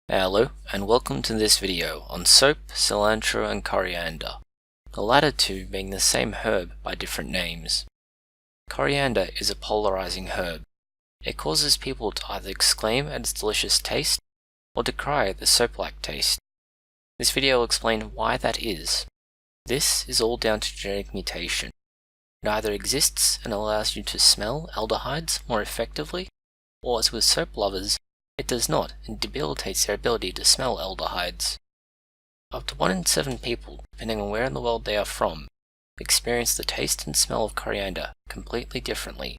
Hello and welcome to this video on soap, cilantro and coriander, the latter two being the same herb by different names. Coriander is a polarising herb. It causes people to either exclaim at its delicious taste or decry the soap-like taste. This video will explain why that is. This is all down to genetic mutation. It either exists and allows you to smell aldehydes more effectively, or as with soap lovers, it does not and debilitates their ability to smell aldehydes. Up to 1 in 7 people, depending on where in the world they are from, experience the taste and smell of coriander completely differently.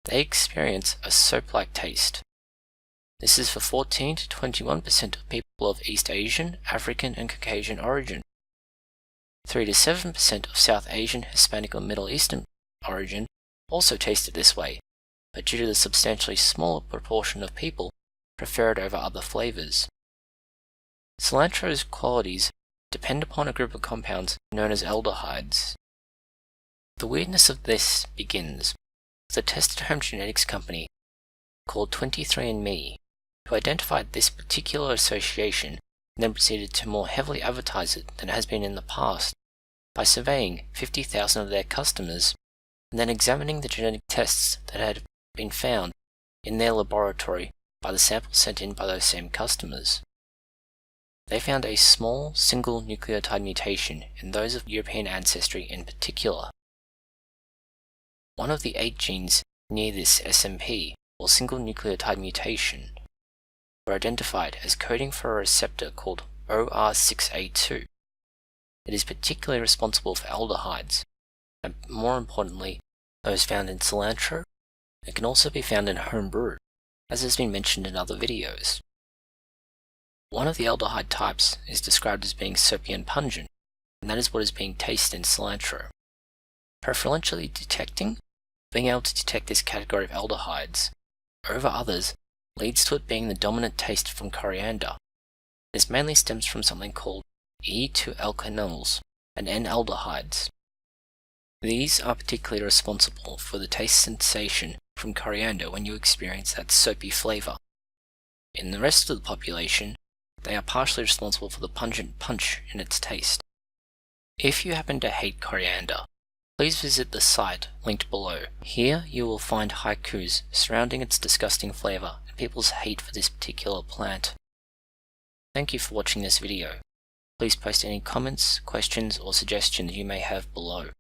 They experience a soap-like taste. This is for 14 to 21% of people of East Asian, African and Caucasian origin. 3 to 7% of South Asian, Hispanic or Middle Eastern origin also taste it this way, but due to the substantially smaller proportion of people, prefer it over other flavors. Cilantro's qualities depend upon a group of compounds known as aldehydes. The weirdness of this begins with a test-at-home genetics company called 23andMe, who identified this particular association and then proceeded to more heavily advertise it than it has been in the past by surveying 50,000 of their customers and then examining the genetic tests that had been found in their laboratory by the samples sent in by those same customers. They found a small single nucleotide mutation in those of European ancestry in particular. One of the 8 genes near this SMP, or single nucleotide mutation, were identified as coding for a receptor called OR6A2. It is particularly responsible for aldehydes, and more importantly, those found in cilantro. It can also be found in home brew, as has been mentioned in other videos. One of the aldehyde types is described as being soapy and pungent, and that is what is being tasted in cilantro. Preferentially being able to detect this category of aldehydes over others leads to it being the dominant taste from coriander. This mainly stems from something called E2-alkanols and n-aldehydes. These are particularly responsible for the taste sensation from coriander when you experience that soapy flavour. In the rest of the population, they are partially responsible for the pungent punch in its taste. If you happen to hate coriander, please visit the site linked below. Here you will find haikus surrounding its disgusting flavour and people's hate for this particular plant. Thank you for watching this video. Please post any comments, questions or suggestions you may have below.